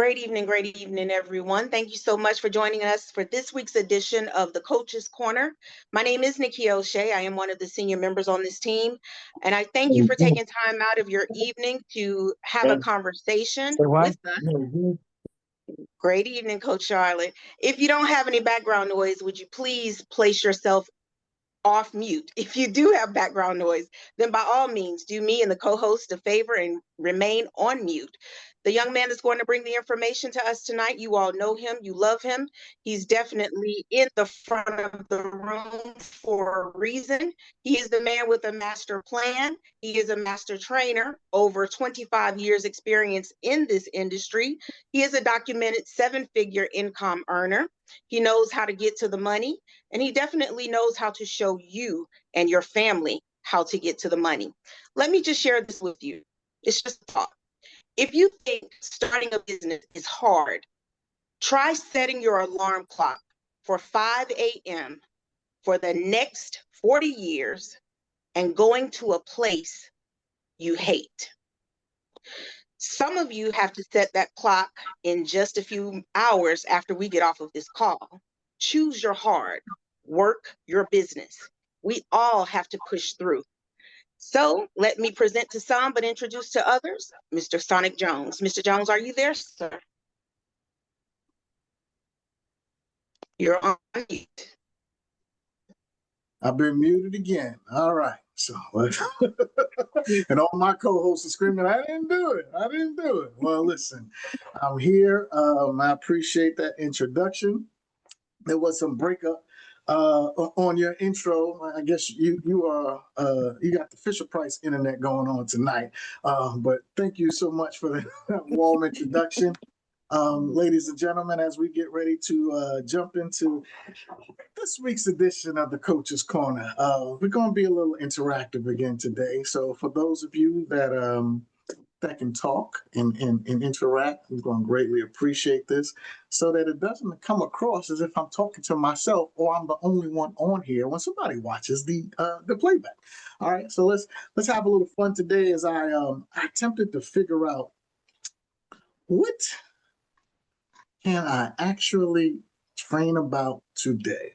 Great evening, everyone. Thank you so much for joining us for this week's edition of the Coach's Corner. My name is Nikki O'Shea. I am one of the senior members on this team, and I thank you for taking time out of your evening to have a conversation with us. Great evening, Coach Charlotte. If you don't have any background noise, would you please place yourself off mute? If you do have background noise, then by all means, do me and the co-host a favor and remain on mute. The young man is going to bring the information to us tonight. You all know him, you love him. He's definitely in the front of the room for a reason. He is the man with a master plan. He is a master trainer, over 25 years experience in this industry. He is a documented 7-figure income earner. He knows how to get to the money, and he definitely knows how to show you and your family how to get to the money. Let me just share this with you. It's just a thought. If you think starting a business is hard, try setting your alarm clock for 5 a.m. for the next 40 years and going to a place you hate. Some of you have to set that clock in just a few hours after we get off of this call. Choose your hard, work your business. We all have to push through. So let me present to some, but introduce to others, Mr. Sonic Jones. Mr. Jones, are you there, sir? You're on mute. I've been muted again. All right. So, and all my co-hosts are screaming, I didn't do it. I didn't do it. Well, listen, I'm here. I appreciate that introduction. There was some breakup on your intro. I guess you got the Fisher Price internet going on tonight. But thank you so much for that warm introduction. Ladies and gentlemen, as we get ready to jump into this week's edition of the Coach's Corner, we're going to be a little interactive again today. So for those of you that can talk and interact, I'm going to greatly appreciate this, so that it doesn't come across as if I'm talking to myself or I'm the only one on here when somebody watches the playback. All right, so let's have a little fun today as I attempted to figure out what can I actually train about today.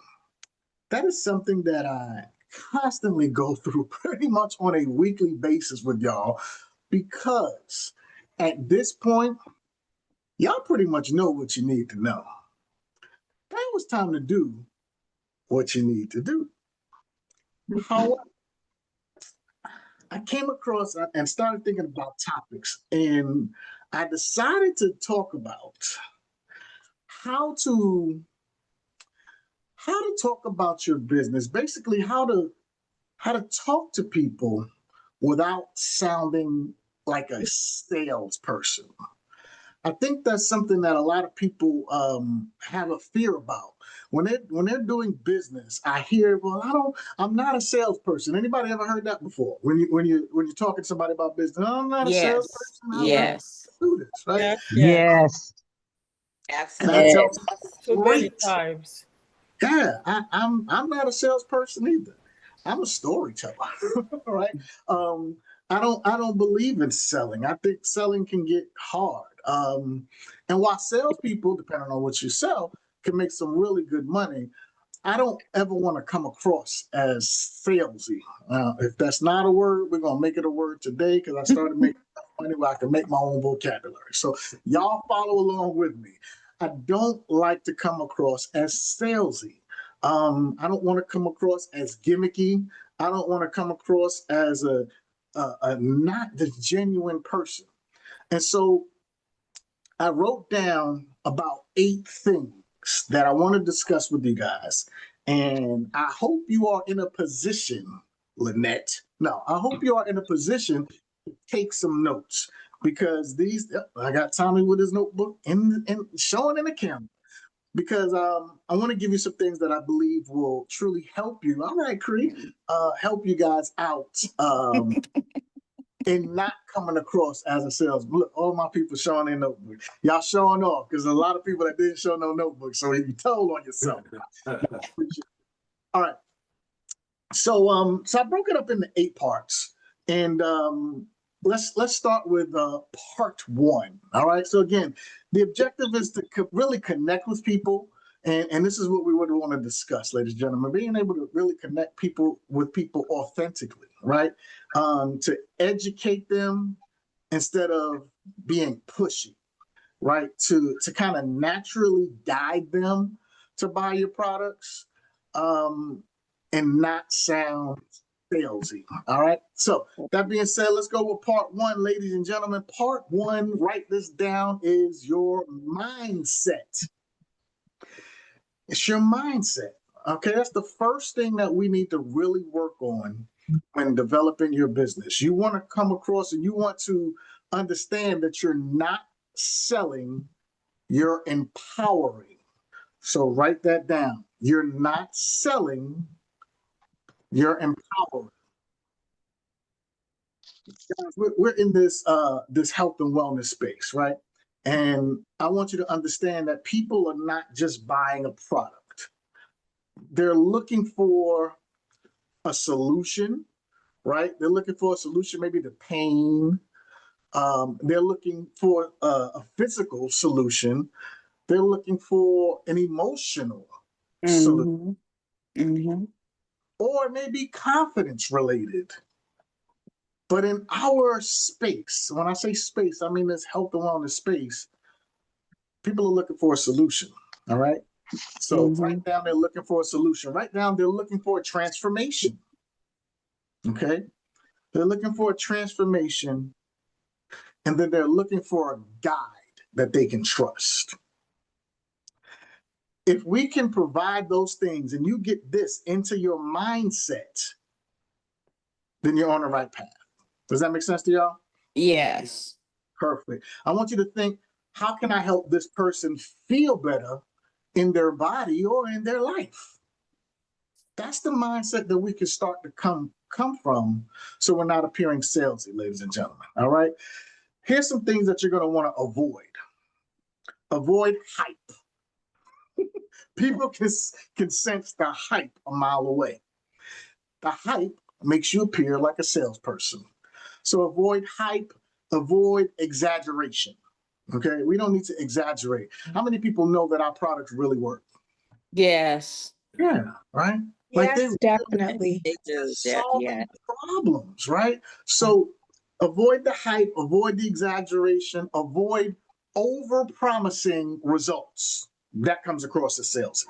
That is something that I constantly go through pretty much on a weekly basis with y'all, because at this point, y'all pretty much know what you need to know. Now it's time to do what you need to do. However, I came across and started thinking about topics, and I decided to talk about how to talk about your business, basically how to talk to people without sounding like a salesperson. I think that's something that a lot of people have a fear about when they're doing business. I hear, well, I'm not a salesperson. Anybody ever heard that before? When you're talking to somebody about business, I'm not a salesperson. Yes. Do this, right? Yes. Absolutely. So many times. Yeah, I'm not a salesperson either. I'm a storyteller, right? I don't believe in selling. I think selling can get hard. And while salespeople, depending on what you sell, can make some really good money, I don't ever want to come across as salesy. If that's not a word, we're gonna make it a word today, because I started making money where I can make my own vocabulary. So y'all follow along with me. I don't like to come across as salesy. I don't want to come across as gimmicky. I don't want to come across as a not the genuine person. And so I wrote down about 8 things that I want to discuss with you guys. And I hope you are in a position, Lynette. No, I hope you are in a position to take some notes, because I got Tommy with his notebook and showing in the camera, because I want to give you some things that I believe will truly help you. All right, Cree, help you guys out. And not coming across as a salesman. Look, all my people showing their notebook. Y'all showing off, because a lot of people that didn't show no notebook. So you told on yourself. All right. So I broke it up into 8 parts. And let's start with part one. All right. So again, the objective is to really connect with people, and this is what we would want to discuss, ladies and gentlemen, being able to really connect people with people authentically, right? To educate them instead of being pushy, right? To kind of naturally guide them to buy your products, and not sound salesy. All right. So that being said, let's go with part one, ladies and gentlemen. Part one, write this down, is your mindset. It's your mindset. Okay. That's the first thing that we need to really work on when developing your business. You want to come across and you want to understand that you're not selling, you're empowering. So write that down. You're not selling, you're empowering. Guys, we're in this this health and wellness space, right? And I want you to understand that people are not just buying a product. They're looking for a solution, right? They're looking for a solution, maybe to pain. They're looking for a physical solution. They're looking for an emotional solution, or maybe confidence related. But in our space, when I say space, I mean this health and wellness space, people are looking for a solution. All right. So write down they're looking for a solution. Write down they're looking for a transformation. Okay. They're looking for a transformation, and then they're looking for a guide that they can trust. If we can provide those things and you get this into your mindset, then you're on the right path. Does that make sense to y'all? Yes. Perfect. I want you to think, how can I help this person feel better in their body or in their life? That's the mindset that we can start to come from, so we're not appearing salesy, ladies and gentlemen. All right. Here's some things that you're going to want to avoid. Avoid hype. People can sense the hype a mile away. The hype makes you appear like a salesperson. So avoid hype, avoid exaggeration. Okay, we don't need to exaggerate. How many people know that our products really work? Yes. Yeah, right? Yes, definitely. They do. Solving problems, right? So avoid the hype, avoid the exaggeration, avoid over promising results. That comes across as salesy.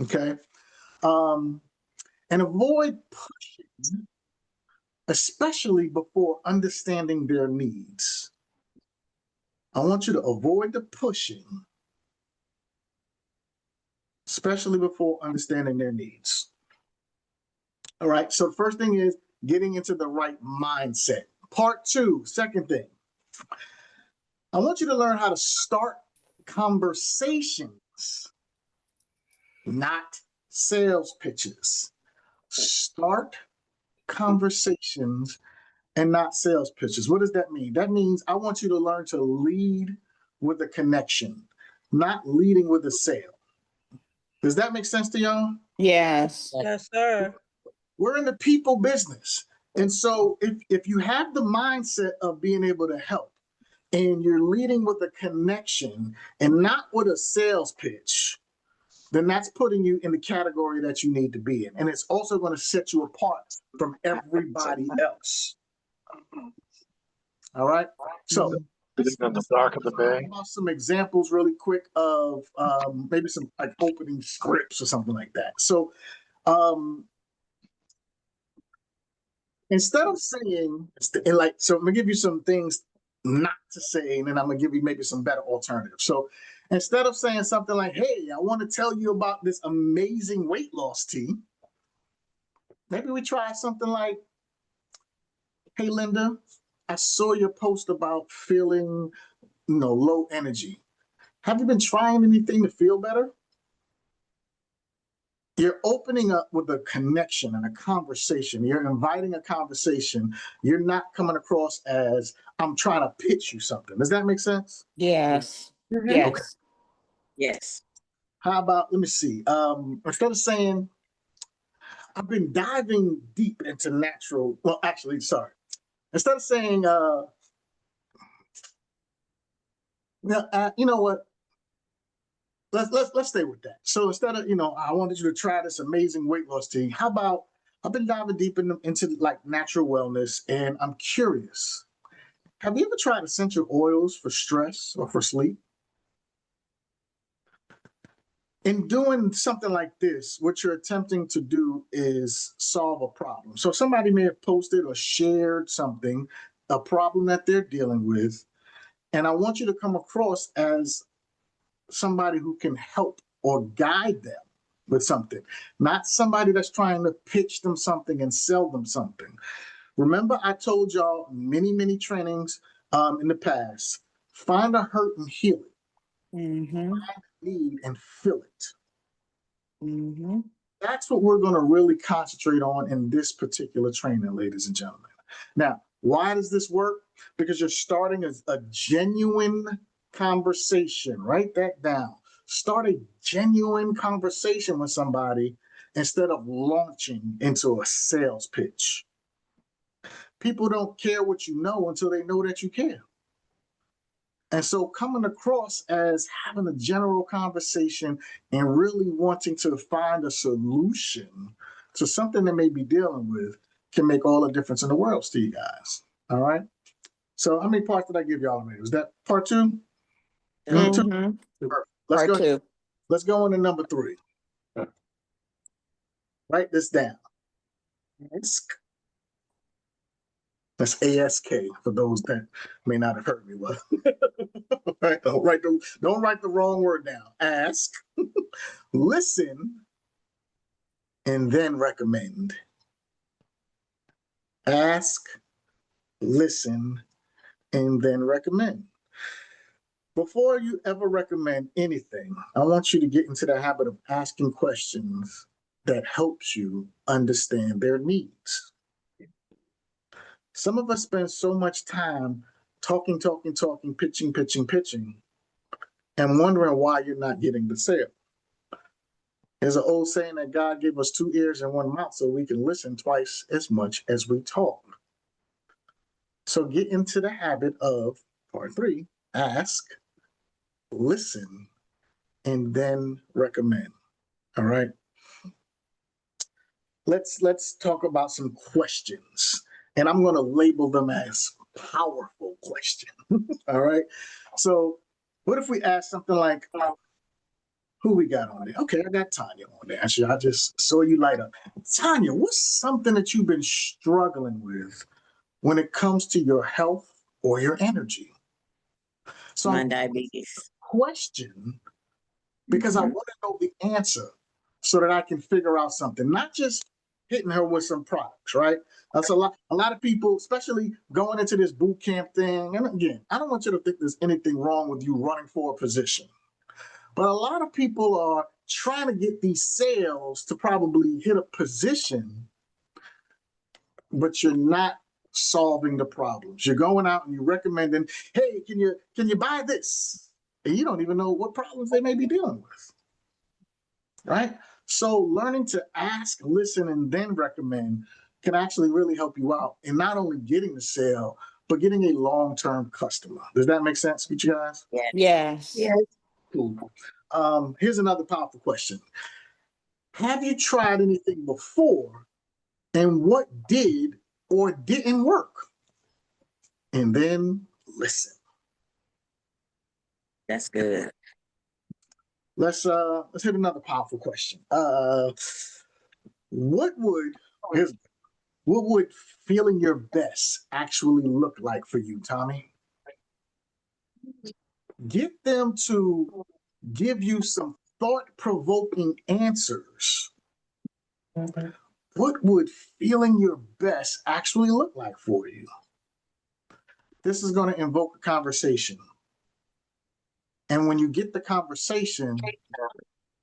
Okay. And avoid pushing, especially before understanding their needs. I want you to avoid the pushing, especially before understanding their needs. All right. So the first thing is getting into the right mindset. Part two, second thing, I want you to learn how to start conversations, not sales pitches. Start conversations and not sales pitches. What does that mean? That means I want you to learn to lead with a connection, not leading with a sale. Does that make sense to y'all? Yes. Yes, sir. We're in the people business. And so if you have the mindset of being able to help, and you're leading with a connection and not with a sales pitch, then that's putting you in the category that you need to be in. And it's also going to set you apart from everybody else. All right. So on the dock of the bay. some examples really quick of maybe some like opening scripts or something like that. So instead of saying, so I'm gonna give you some things not to say, and then I'm gonna give you maybe some better alternatives. So instead of saying something like, hey, I want to tell you about this amazing weight loss tea, maybe we try something like, hey, Linda, I saw your post about feeling, low energy. Have you been trying anything to feel better? You're opening up with a connection and a conversation. You're inviting a conversation. You're not coming across as I'm trying to pitch you something. Does that make sense? Yes. Mhm. Yes. Okay. Yes. How about, let me see. Instead of saying, I've been diving deep into natural, well, actually, sorry. instead of saying, you know what? Let's stay with that. So instead of, I wanted you to try this amazing weight loss tea. How about I've been diving deep into like natural wellness, and I'm curious. Have you ever tried essential oils for stress or for sleep? In doing something like this, what you're attempting to do is solve a problem. So somebody may have posted or shared something, a problem that they're dealing with, and I want you to come across as somebody who can help or guide them with something, not somebody that's trying to pitch them something and sell them something. Remember, I told y'all many trainings in the past, find a hurt and heal it, Mm-hmm. need and fill it. Mm-hmm. That's what we're going to really concentrate on in this particular training, ladies and gentlemen. Now, why does this work? Because you're starting a genuine conversation. Write that down. Start a genuine conversation with somebody instead of launching into a sales pitch. People don't care what you know until they know that you care. And so coming across as having a general conversation and really wanting to find a solution to something they may be dealing with can make all the difference in the world to you guys. All right. So how many parts did I give y'all already? Was that part two? Number two? Mm-hmm. Let's Part go. 2. Let's go into number 3. Write this down. Ask. That's ASK for those that may not have heard me well. Right? Don't write the wrong word down. Ask, listen, and then recommend. Ask, listen, and then recommend. Before you ever recommend anything, I want you to get into the habit of asking questions that helps you understand their needs. Some of us spend so much time talking, pitching, and wondering why you're not getting the sale. There's an old saying that God gave us 2 ears and 1 mouth so we can listen twice as much as we talk. So get into the habit of, part 3, ask, listen, and then recommend. All right. Let's talk about some questions, and I'm going to label them as powerful questions. All right. So what if we ask something like, who we got on there? Okay, I got Tanya on there. Actually, I just saw you light up. Tanya, what's something that you've been struggling with when it comes to your health or your energy? So My diabetes. question, because I want to know the answer so that I can figure out something, not just hitting her with some products, right? That's a lot of people, especially going into this boot camp thing. And again, I don't want you to think there's anything wrong with you running for a position. But a lot of people are trying to get these sales to probably hit a position, but you're not solving the problems. You're going out and you're recommending, hey, can you buy this? And you don't even know what problems they may be dealing with, right? So learning to ask, listen, and then recommend can actually really help you out in not only getting the sale, but getting a long-term customer. Does that make sense with you guys? Yes. Cool. Here's another powerful question. Have you tried anything before, and what did or didn't work? And then listen. That's good. Let's hit another powerful question. What would feeling your best actually look like for you, Tommy? Get them to give you some thought-provoking answers. What would feeling your best actually look like for you? This is going to invoke a conversation. And when you get the conversation,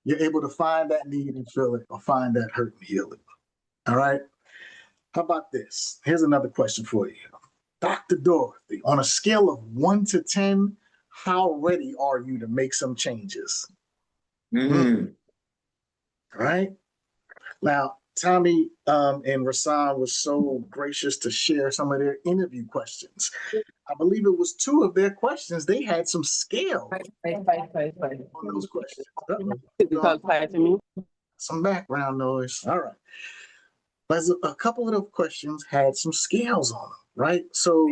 you're able to find that need and fill it, or find that hurt and heal it. All right? How about this? Here's another question for you. Dr. Dorothy, on a scale of 1 to 10, how ready are you to make some changes? All right? Now, Tommy and Rasan was so gracious to share some of their interview questions. I believe it was 2 of their questions. They had some scale on those questions. Uh-oh. Some background noise. All right. But a couple of those questions had some scales on them, right? So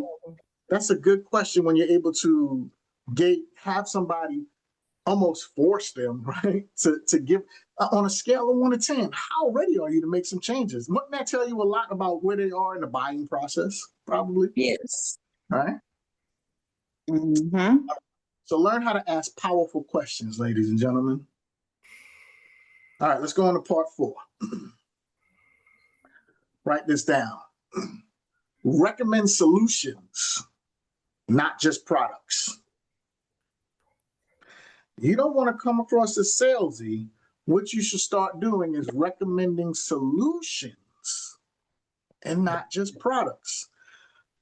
that's a good question when you're able to have somebody almost force them, right? To give on a scale of 1 to 10, how ready are you to make some changes? Wouldn't that tell you a lot about where they are in the buying process? Probably. Yes. All right. Mm-hmm. So learn how to ask powerful questions, ladies and gentlemen. All right, let's go on to part 4. Write this down. Recommend solutions, not just products. You don't want to come across as salesy. What you should start doing is recommending solutions and not just products.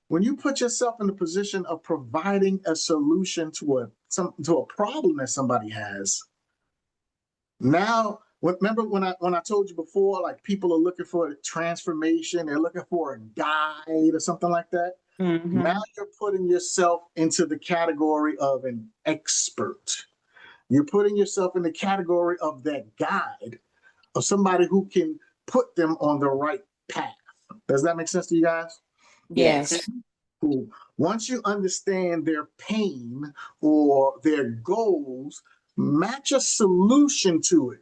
When you put yourself in the position of providing a solution to a problem that somebody has, now remember when I told you before, like people are looking for a transformation, they're looking for a guide or something like that. Mm-hmm. Now you're putting yourself into the category of an expert. You're putting yourself in the category of that guide, of somebody who can put them on the right path. Does that make sense to you guys? Yes. Cool. Once you understand their pain or their goals, match a solution to it.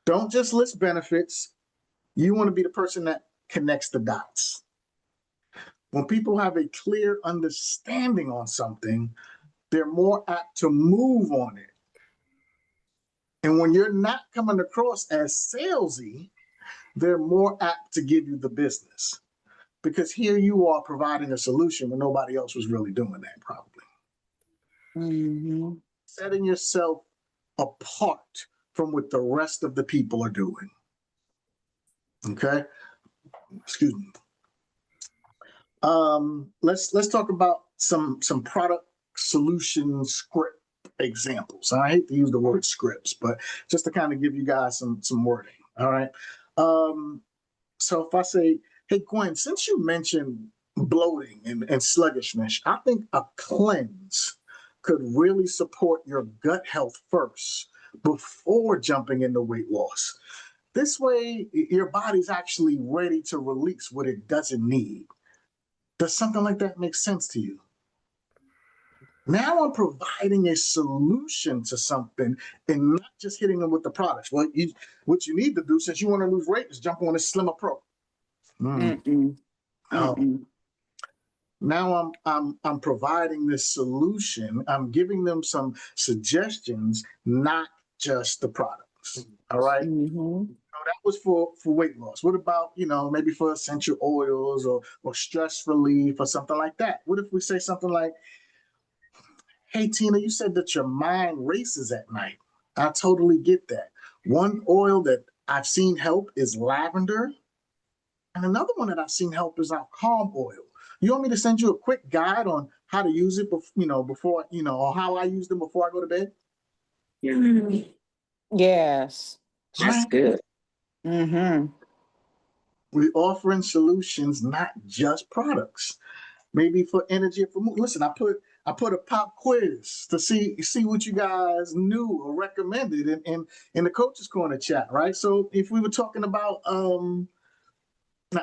Don't just list benefits. You want to be the person that connects the dots. When people have a clear understanding on something, they're more apt to move on it. And when you're not coming across as salesy, they're more apt to give you the business. Because here you are providing a solution when nobody else was really doing that, probably. Mm-hmm. Setting yourself apart from what the rest of the people are doing. Okay? Excuse me. Let's talk about some product solution script examples. I hate to use the word scripts, but just to kind of give you guys some wording. All right. So if I say, hey Gwen, since you mentioned bloating and sluggishness, I think a cleanse could really support your gut health first before jumping into weight loss. This way, your body's actually ready to release what it doesn't need. Does something like that make sense to you? Now I'm providing a solution to something and not just hitting them with the products. Well, what you need to do, since you want to lose weight, is jump on a Slimmer Pro. Mm-mm. Oh. Mm-mm. Now I'm providing this solution. I'm giving them some suggestions, not just the products. All right. Mm-hmm. That was for weight loss. What about, maybe for essential oils or stress relief or something like that? What if we say something like, hey, Tina, you said that your mind races at night. I totally get that. One oil that I've seen help is lavender. And another one that I've seen help is our calm oil. You want me to send you a quick guide on how to use it, before, or how I use them before I go to bed? Yes. That's Right. good. Mm-hmm. We're offering solutions, not just products. Maybe for energy, for mood. Listen, I put a pop quiz to see what you guys knew or recommended in the Coaches Corner chat, right? So if we were talking about,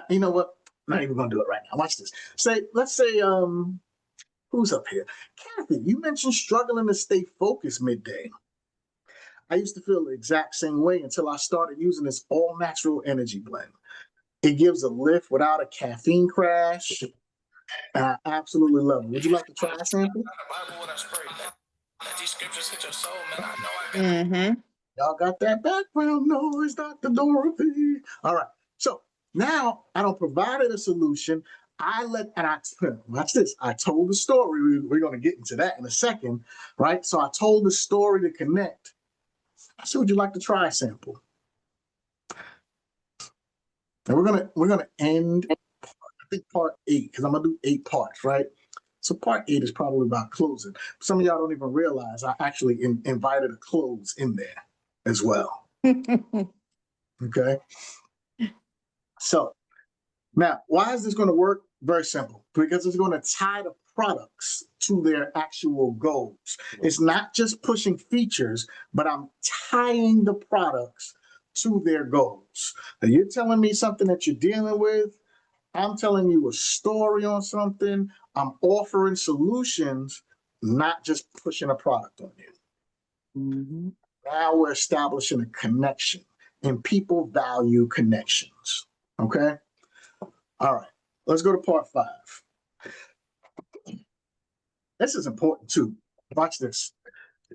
you know what? Not even gonna do it right now. Watch this. Let's say, who's up here? Kathy, you mentioned struggling to stay focused midday. I used to feel the exact same way until I started using this all natural energy blend. It gives a lift without a caffeine crash. And I absolutely love it. Would you like to try a sample? Mm-hmm. Y'all got that background noise, Dr. Dorothy. All right. So now I don't provide a solution. Watch this. I told the story. We're going to get into that in a second, right? So I told the story to connect. I said, would you like to try a sample? And we're gonna end, I think, part 8, because I'm gonna do 8 parts, right? So part 8 is probably about closing. Some of y'all don't even realize I actually invited a close in there as well. Okay. So now, why is this going to work? Very simple, because it's going to tie the products to their actual goals. It's not just pushing features, but I'm tying the products to their goals. Now, you're telling me something that you're dealing with. I'm telling you a story on something. I'm offering solutions, not just pushing a product on you. Mm-hmm. Now we're establishing a connection, and people value connections. Okay. All right. Let's go to part 5. This is important too. Watch this.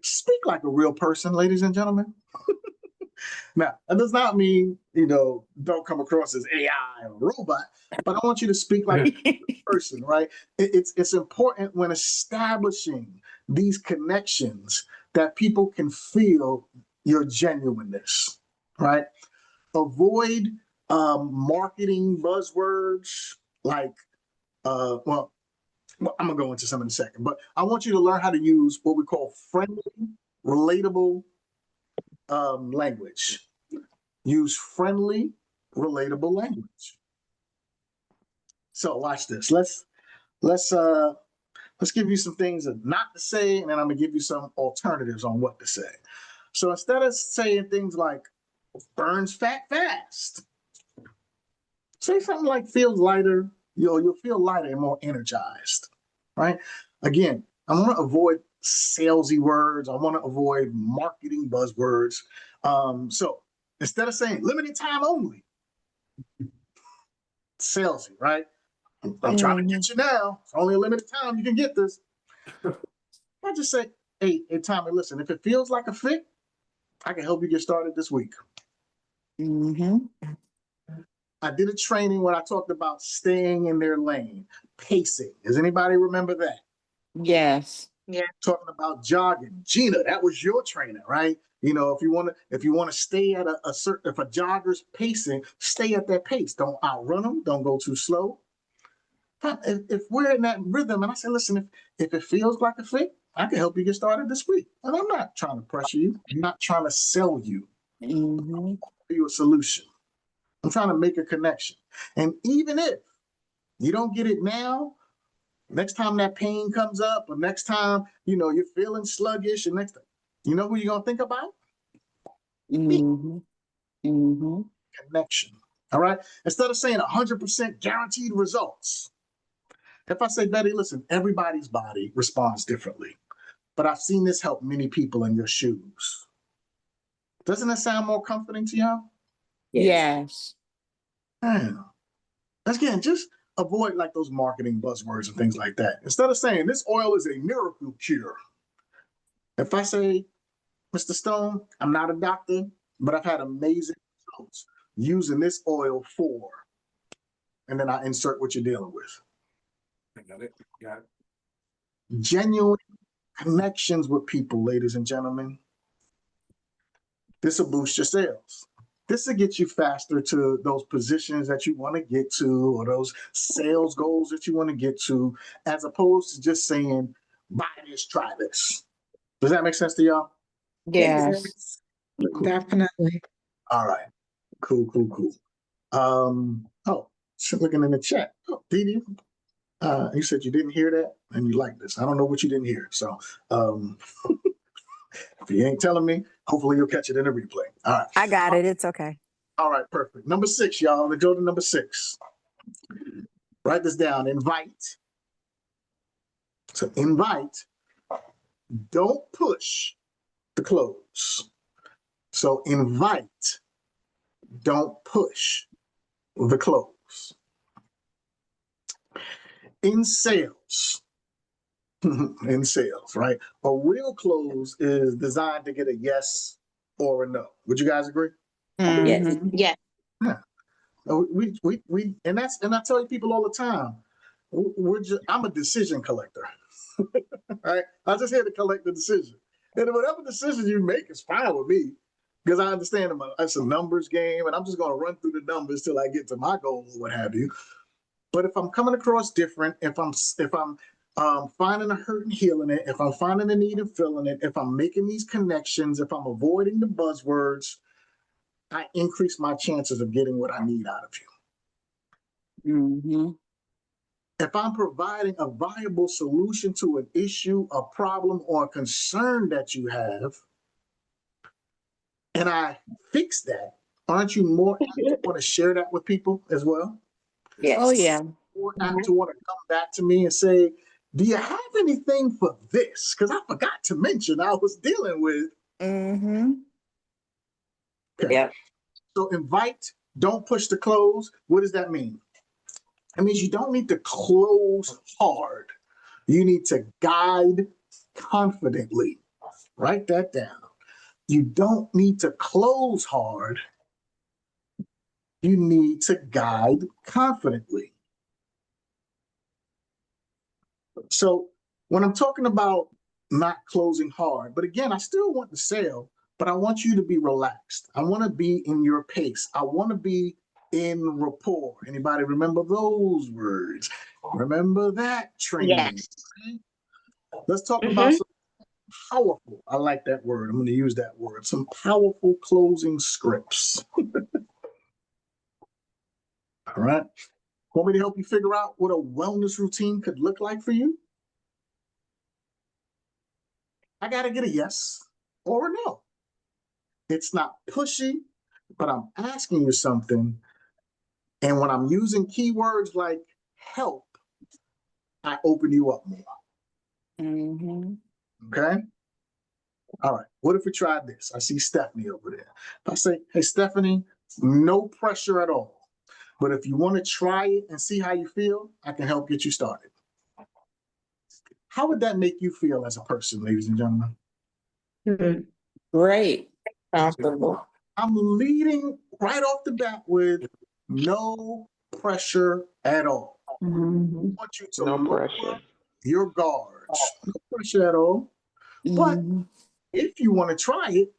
Speak like a real person, ladies and gentlemen. Now, that does not mean, don't come across as AI or robot, but I want you to speak like a person, right? It's important when establishing these connections that people can feel your genuineness, right? Avoid marketing buzzwords like, well, I'm gonna go into some in a second, but I want you to learn how to use what we call friendly, relatable language. Use friendly, relatable language. So watch this. Let's give you some things not to say, and then I'm gonna give you some alternatives on what to say. So instead of saying things like burns fat fast, say something like feels lighter. You'll feel lighter and more energized, right? Again, I want to avoid salesy words. I want to avoid marketing buzzwords. So instead of saying limited time only, salesy, right? I'm trying to get you now. It's only a limited time you can get this. I just say, hey, Tommy, listen, if it feels like a fit, I can help you get started this week. Mm-hmm. I did a training where I talked about staying in their lane, pacing. Does anybody remember that? Yes. Talking about jogging. Gina, that was your trainer, right? If you want to stay at a certain, if a jogger's pacing, stay at that pace. Don't outrun them. Don't go too slow. If we're in that rhythm, and I say, listen, if it feels like a fit, I can help you get started this week. And I'm not trying to pressure you. I'm not trying to sell you. Mm-hmm. Give you a solution. I'm trying to make a connection. And even if you don't get it now, next time that pain comes up, or next time, you're feeling sluggish, and next time, you know who you're going to think about? Mm-hmm. Mm-hmm. Connection. All right? Instead of saying 100% guaranteed results, if I say, Betty, listen, everybody's body responds differently, but I've seen this help many people in your shoes. Doesn't that sound more comforting to y'all? Yes. Yeah. Again, just avoid like those marketing buzzwords and things like that. Instead of saying this oil is a miracle cure, if I say, Mr. Stone, I'm not a doctor, but I've had amazing results using this oil for, and then I insert what you're dealing with. I got it. Got it. Genuine connections with people, ladies and gentlemen. This will boost your sales. This will get you faster to those positions that you want to get to, or those sales goals that you want to get to, as opposed to just saying, buy this, try this. Does that make sense to y'all? Yes. Definitely. All right. Cool. Oh, looking in the chat. Oh, Dee, you said you didn't hear that and you like this. I don't know what you didn't hear. So if you ain't telling me, hopefully you'll catch it in a replay. All right. I got it. It's okay. All right, perfect. Number 6, y'all. Let's go to number 6. Write this down. Invite. So invite. Don't push the close. So invite. Don't push the close. In sales, right? A real close is designed to get a yes or a no. Would you guys agree? Mm-hmm. Yes. Yeah. We and I tell people all the time, I'm a decision collector. Right? I'm just here to collect the decision. And whatever decision you make is fine with me, because I understand it's a numbers game, and I'm just going to run through the numbers till I get to my goal or what have you. But if I'm coming across different, if I'm finding a hurt and healing it, if I'm finding a need and filling it, if I'm making these connections, if I'm avoiding the buzzwords, I increase my chances of getting what I need out of you. Mm-hmm. If I'm providing a viable solution to an issue, a problem, or a concern that you have, and I fix that, aren't you more apt to want to share that with people as well? Oh, yeah. More apt to want to come back to me and say, do you have anything for this? Because I forgot to mention I was dealing with. Mm-hmm. Okay. Yeah. So invite, don't push to close. What does that mean? It means you don't need to close hard. You need to guide confidently. Write that down. You don't need to close hard. You need to guide confidently. So when I'm talking about not closing hard, but again, I still want the sale, but I want you to be relaxed. I want to be in your pace. I want to be in rapport. Anybody remember those words? Remember that training. Yes. Let's talk about some powerful, I like that word. I'm going to use that word. Some powerful closing scripts. All right. Want me to help you figure out what a wellness routine could look like for you? I got to get a yes or a no. It's not pushy, but I'm asking you something. And when I'm using keywords like help, I open you up more. Mm-hmm. Okay. All right. What if we tried this? I see Stephanie over there. If I say, hey, Stephanie, no pressure at all. But if you want to try it and see how you feel, I can help get you started. How would that make you feel as a person, ladies and gentlemen? Great. Comfortable. I'm leading right off the bat with no pressure at all. Mm-hmm. I want you to No lower pressure. your guards. No pressure at all. But Mm-hmm. if you want to try it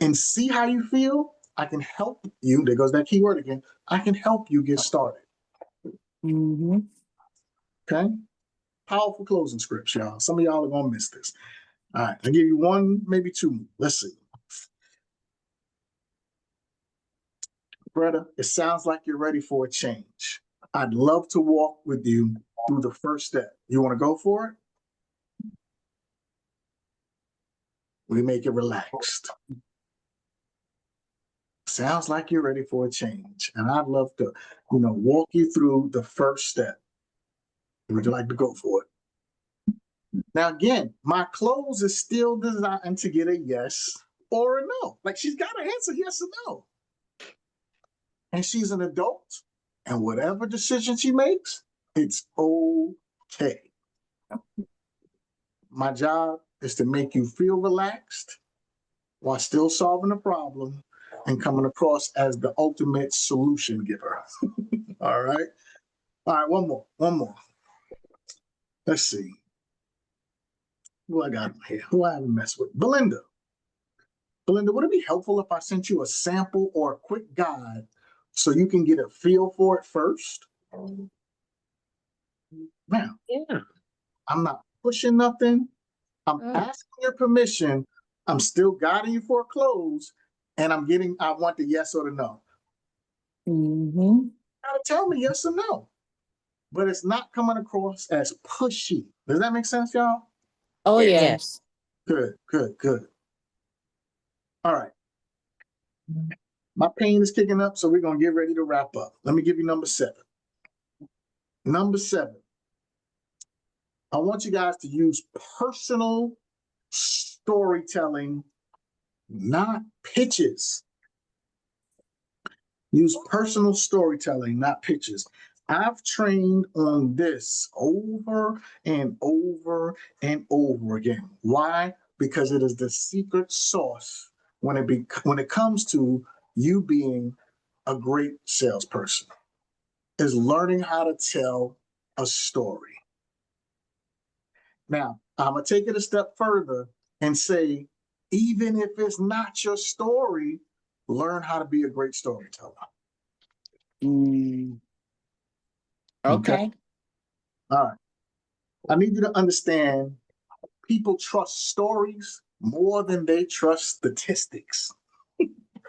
and see how you feel, I can help you. There goes that keyword again. I can help you get started. Mm-hmm. Okay? Powerful closing scripts, y'all. Some of y'all are going to miss this. All right. I'll give you one, maybe two. Let's see. Greta, it sounds like you're ready for a change. I'd love to walk with you through the first step. You want to go for it? We make it relaxed. Sounds like you're ready for a change. And I'd love to, walk you through the first step. Would you like to go for it? Now, again, my close is still designed to get a yes or a no. Like she's got to answer yes or no. And she's an adult. And whatever decision she makes, it's okay. My job is to make you feel relaxed while still solving a problem and coming across as the ultimate solution giver. All right. All right. One more. Let's see. Who I got here? Who I haven't messed with? Belinda, would it be helpful if I sent you a sample or a quick guide so you can get a feel for it first? Now, Yeah. I'm not pushing nothing. I'm asking your permission. I'm still guiding you for a close, and I want the yes or the no. Mm-hmm. Gotta tell me yes or no. But it's not coming across as pushy. Does that make sense, y'all? Oh, Yes. yes. Good. All right. My pain is kicking up, so we're gonna get ready to wrap up. Let me give you number 7. Number 7. I want you guys to use personal storytelling, not pitches. Use personal storytelling, not pitches. I've trained on this over and over and over again. Why? Because it is the secret sauce when it comes to you being a great salesperson, is learning how to tell a story. Now, I'm going to take it a step further and say, even if it's not your story, learn how to be a great storyteller. Mm. Okay. All right. I need you to understand people trust stories more than they trust statistics.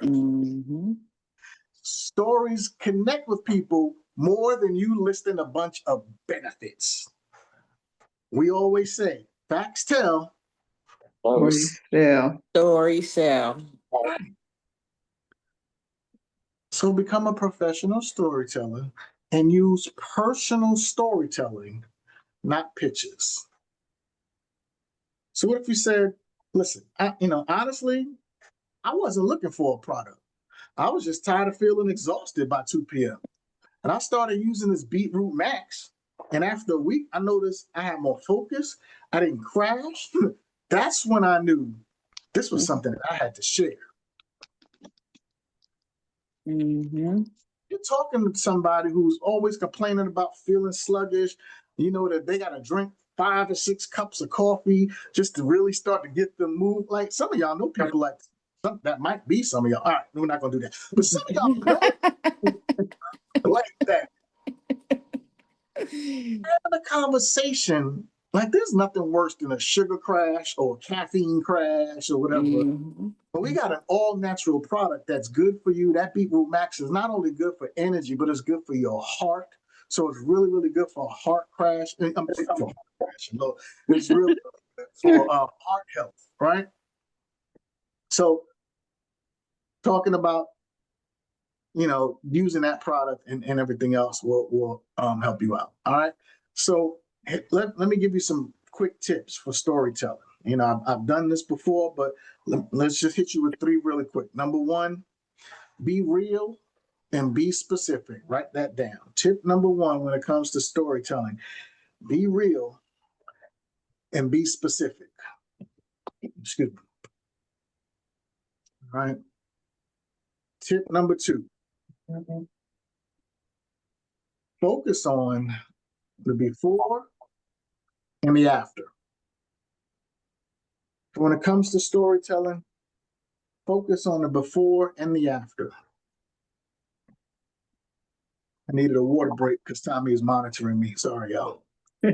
Mm-hmm. Stories connect with people more than you listing a bunch of benefits. We always say, facts tell. Yeah. Story sell. So become a professional storyteller and use personal storytelling, not pictures. So what if you said, listen, honestly, I wasn't looking for a product. I was just tired of feeling exhausted by 2 p.m. And I started using this Beetroot Max. And after a week, I noticed I had more focus. I didn't crash. That's when I knew this was something that I had to share. Mm-hmm. You're talking to somebody who's always complaining about feeling sluggish, that they got to drink 5 or 6 cups of coffee just to really start to get them moved. Like some of y'all know people like that might be some of y'all. All right, we're not going to do that. But some of y'all don't like that. Having a conversation, like there's nothing worse than a sugar crash or a caffeine crash or whatever. Mm-hmm. But we got an all-natural product that's good for you. That Beetroot Max is not only good for energy, but it's good for your heart. So it's really, really good for a heart crash. It's really good for heart health, right? So talking about, using that product and everything else will help you out. All right. So let me give you some quick tips for storytelling. I've done this before, but let's just hit you with 3 really quick. Number 1, be real and be specific. Write that down. Tip number 1 when it comes to storytelling, be real and be specific. Excuse me. All right. Tip number 2, focus on the before and the after. When it comes to storytelling, focus on the before and the after. I needed a water break because Tommy is monitoring me. Sorry, y'all. I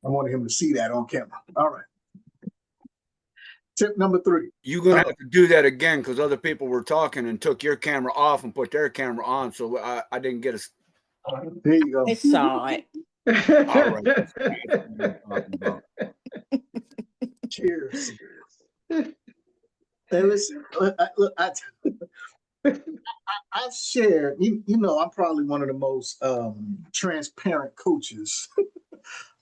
wanted him to see that on camera. All right. Tip number 3. You're going to have to do that again because other people were talking and took your camera off and put their camera on. So I didn't get a. There you go. I saw it. All right. Cheers. Hey, listen, I've shared, I'm probably one of the most transparent coaches.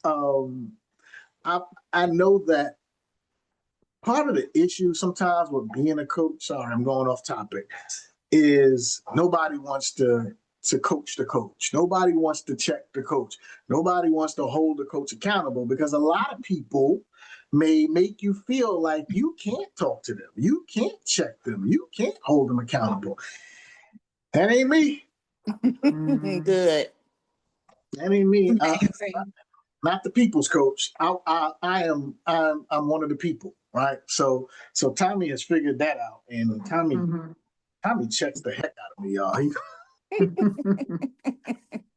I know that part of the issue sometimes with being a coach, sorry, I'm going off topic, is nobody wants to coach the coach. Nobody wants to check the coach. Nobody wants to hold the coach accountable because a lot of people may make you feel like you can't talk to them. You can't check them. You can't hold them accountable. That ain't me. Good. That ain't me. Not the people's coach. I'm one of the people, right? So Tommy has figured that out, and Tommy checks the heck out of me, y'all.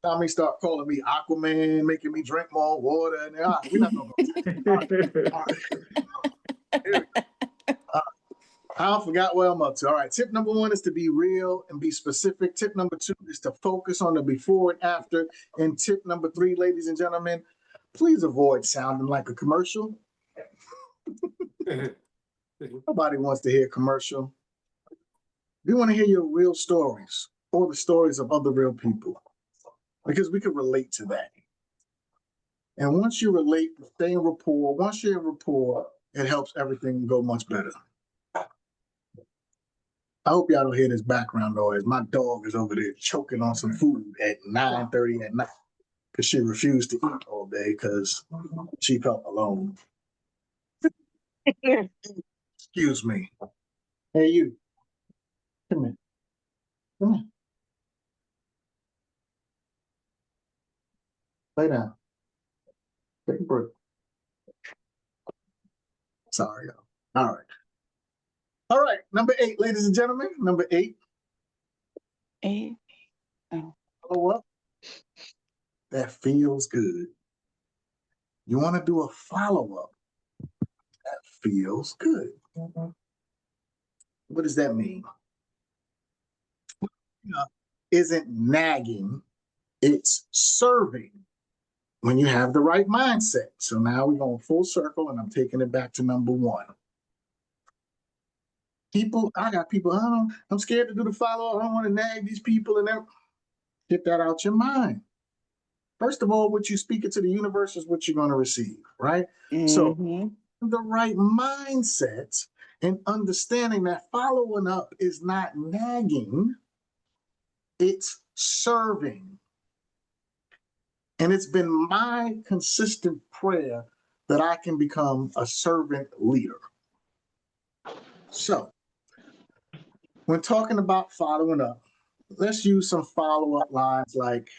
Tommy start calling me Aquaman, making me drink more water, and we're not gonna go. I forgot where I'm up to. All right. Tip number 1 is to be real and be specific. Tip number 2 is to focus on the before and after. And tip number 3, ladies and gentlemen, please avoid sounding like a commercial. Nobody wants to hear a commercial. We want to hear your real stories or the stories of other real people because we can relate to that. And once you relate, stay in rapport. Once you're in rapport, it helps everything go much better. I hope y'all don't hear this background noise. My dog is over there choking on some food at 9:30 at night because she refused to eat all day because she felt alone. Excuse me. Hey, you. Come here. Come here. Lay down. Take a break. Sorry, y'all. All right. All right. Number 8, ladies and gentlemen. Number 8. 8. Oh. Follow up. That feels good. You want to do a follow-up. feels good. What does that mean? Isn't nagging, it's serving when you have the right mindset. So now we're going full circle and I'm taking it back to number one. I got people, I'm scared to do the follow. I don't want to nag these people and then get that out your mind. First of all, what you speak into the universe is what you're going to receive, right? So the right mindset and understanding that following up is not nagging, it's serving. And it's been my consistent prayer that I can become a servant leader. So when talking about following up, let's use some follow-up lines like,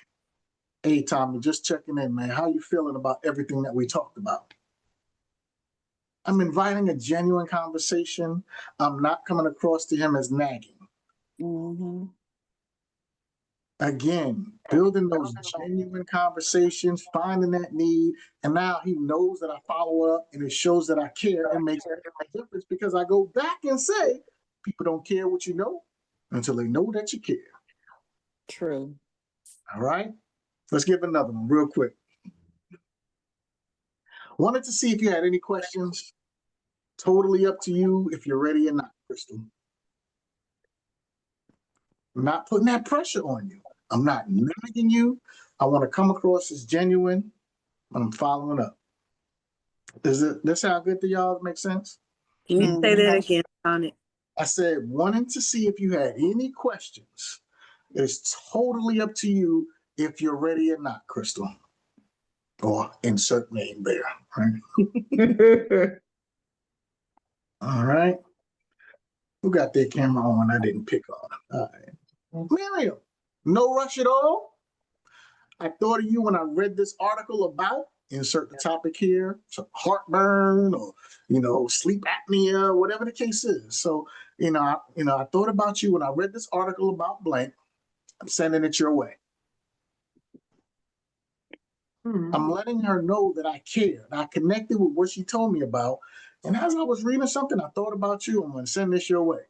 hey, Tommy, just checking in, man. How you feeling about everything that we talked about? I'm inviting a genuine conversation. I'm not coming across to him as nagging. Again, building those genuine conversations, finding that need, and now he knows that I follow up and it shows that I care and makes a difference because I go back and say, people don't care what you know until they know that you care. True. All right, let's give another one real quick. Wanted to see if you had any questions. Totally up to you if you're ready or not, Crystal. I'm not putting that pressure on you. I'm not nagging you. I want to come across as genuine, and I'm following up. Does this sound good to y'all? Make sense? Can you say that again, Sonic? I said, wanting to see if you had any questions. It's totally up to you if you're ready or not, Crystal. Or insert name there, right? All right. Who got their camera on? I didn't pick on. All right. Miriam, no rush at all. I thought of you when I read this article about, insert the topic here, so heartburn or, sleep apnea, whatever the case is. So, I thought about you when I read this article about blank. I'm sending it your way. I'm letting her know that I cared. I connected with what she told me about. And as I was reading something, I thought about you. I'm going to send this your way.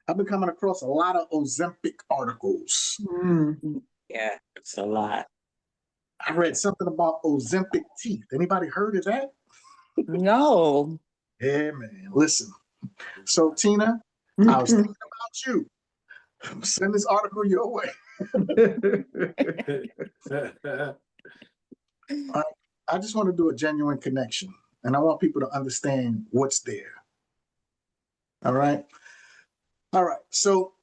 I've been coming across a lot of Ozempic articles. Yeah, it's a lot. I read something about Ozempic teeth. Anybody heard of that? No. Yeah, man. Listen. So, Tina, I was thinking about you. Send this article your way. I just want to do a genuine connection, and I want people to understand what's there. All right? All right. So,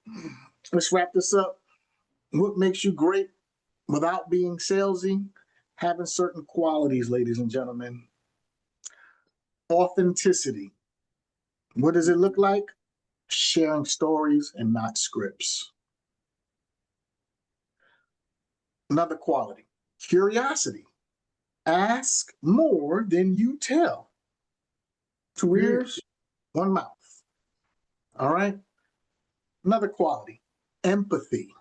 let's wrap this up. What makes you great without being salesy? Having certain qualities, ladies and gentlemen. Authenticity. What does it look like? Sharing stories and not scripts. Another quality, curiosity. Ask more than you tell. 2 ears, 1 mouth. All right. Another quality, empathy.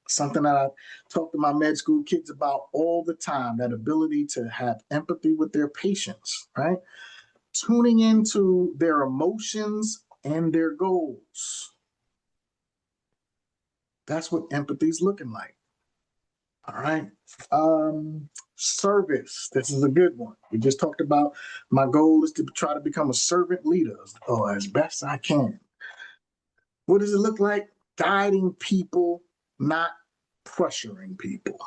Something that I talk to my med school kids about all the time, that ability to have empathy with their patients, right? Tuning into their emotions and their goals. That's what empathy is looking like. All right. Service. This is a good one. We just talked about my goal is to try to become a servant leader as best I can. What does it look like? Guiding people, not pressuring people.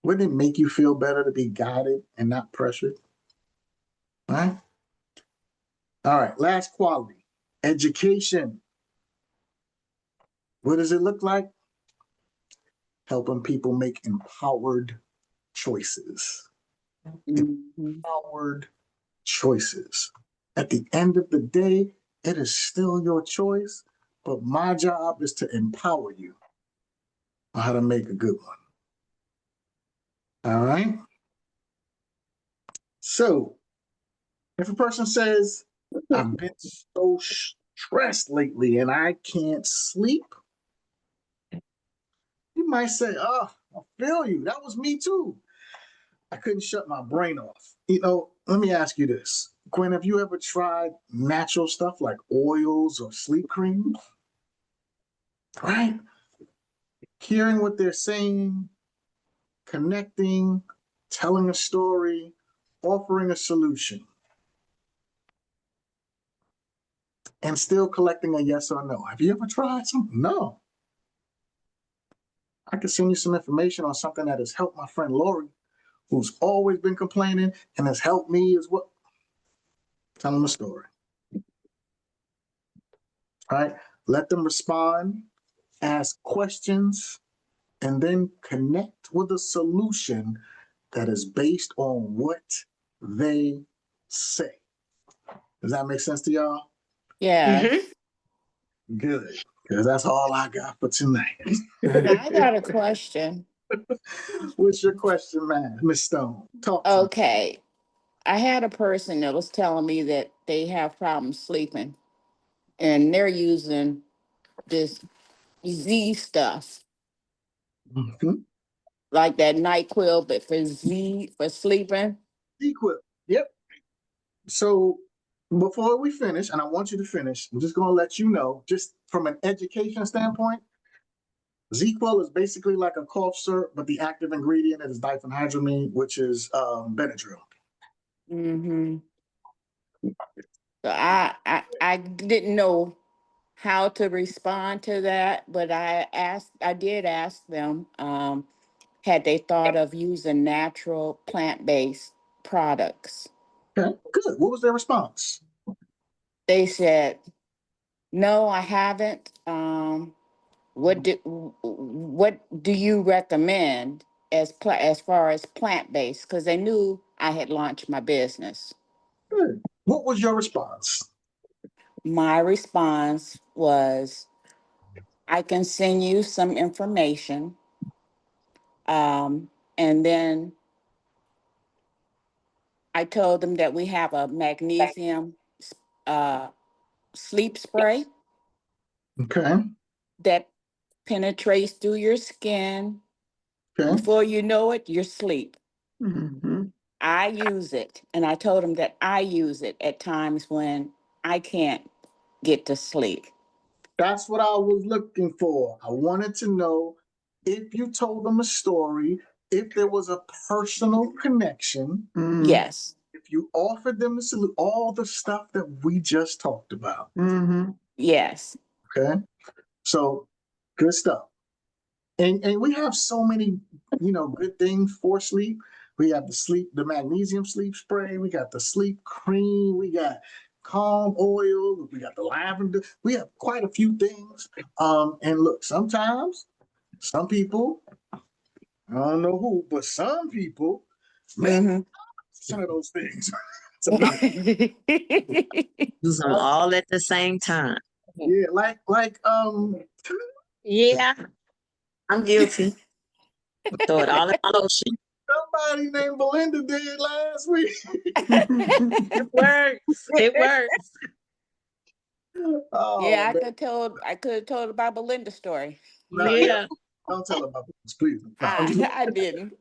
Wouldn't it make you feel better to be guided and not pressured? Right? All right. Last quality, education. What does it look like? Helping people make empowered choices. Empowered choices. At the end of the day, it is still your choice, but my job is to empower you on how to make a good one. All right? So, if a person says, I've been so stressed lately and I can't sleep, you might say, oh, I feel you. That was me too. I couldn't shut my brain off. You know, let me ask you this. Gwen, have you ever tried natural stuff like oils or sleep creams? Right? Hearing what they're saying, connecting, telling a story, offering a solution, and still collecting a yes or no. Have you ever tried something? No. I could send you some information on something that has helped my friend Lori, who's always been complaining and has helped me as well. Tell them a story. All right? Let them respond, ask questions, and then connect with a solution that is based on what they say. Does that make sense to y'all? Yeah. Mhm. Good, because that's all I got for tonight. Now I got a question. What's your question, man? Miss Stone, talk to me. Okay. I had a person that was telling me that they have problems sleeping and they're using this Z stuff, Mhm. like that NyQuil, but for Z for sleeping. ZQuil. Yep. So before we finish, and I want you to finish, I'm just going to let you know, just from an education standpoint, ZQuil is basically like a cough syrup, but the active ingredient is diphenhydramine, which is Benadryl. Mm-hmm. So I didn't know how to respond to that, but I did ask them, had they thought of using natural plant-based products. Okay, good. What was their response? They said, no, I haven't. What do you recommend as far as plant-based? Because they knew I had launched my business. Good. What was your response? My response was, I can send you some information. And then I told them that we have a magnesium uh, sleep spray Okay, that penetrates through your skin. okay. Before you know it, you're asleep. Mm-hmm. I use it, and I told them that I use it at times when I can't get to sleep. That's what I was looking for. I wanted to know if you told them a story, if there was a personal connection, Yes, if you offered them the solution, all the stuff that we just talked about. Mm-hmm. yes. Okay, so good stuff. And we have so many, good things for sleep. We have the magnesium sleep spray. We got the sleep cream. We got calm oil. We got the lavender. We have quite a few things. And look, sometimes some people, I don't know who, but some people make Mhm. some of those things. Do them all at the same time. Yeah, like Yeah, I'm guilty. Throw it all in my lotion. somebody named Belinda did last week. It works. It works. Oh, Yeah, man. I could have told about Belinda's story. No, Yeah, don't tell her about this, please. No, I didn't.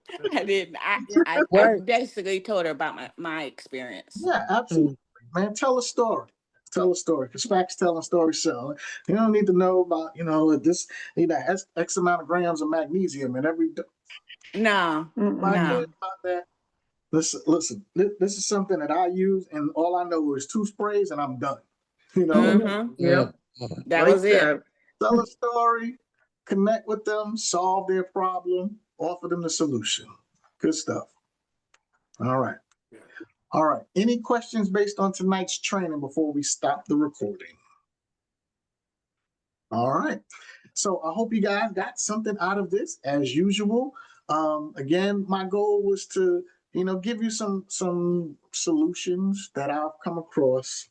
I works. basically told her about my experience. yeah, absolutely, man. Tell a story. Tell a story, because facts telling stories sell. You don't need to know about, this, X amount of grams of magnesium in every. No, I care no. about that. Listen. This is something that I use, and all I know is 2 sprays, and I'm done. Mm-hmm. Yep. That Like was it. Tell a story, connect with them, solve their problem, offer them the solution. Good stuff. All right. All right. Any questions based on tonight's training before we stop the recording? All right. So I hope you guys got something out of this as usual. Again, my goal was to, give you some solutions that I've come across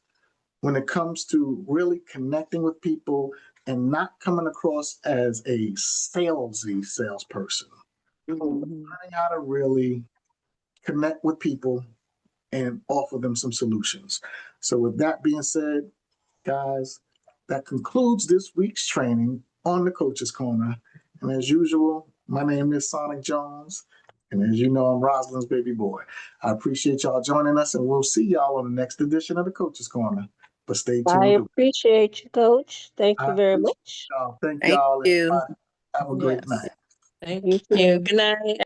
when it comes to really connecting with people and not coming across as a salesy salesperson. Mhm. Learning how to really connect with people and offer them some solutions. So with that being said, guys, that concludes this week's training on the Coach's Corner. And as usual, my name is Sonic Jones, And as you know, I'm Rosalind's baby boy. I appreciate y'all joining us, and we'll see y'all on the next edition of the Coach's Corner. But stay tuned. I appreciate you, Coach. Thank you I very appreciate much. y'all. Thank Thank y'all. you. Everybody. Have a great Yes. night. Thank You you. too. Good night.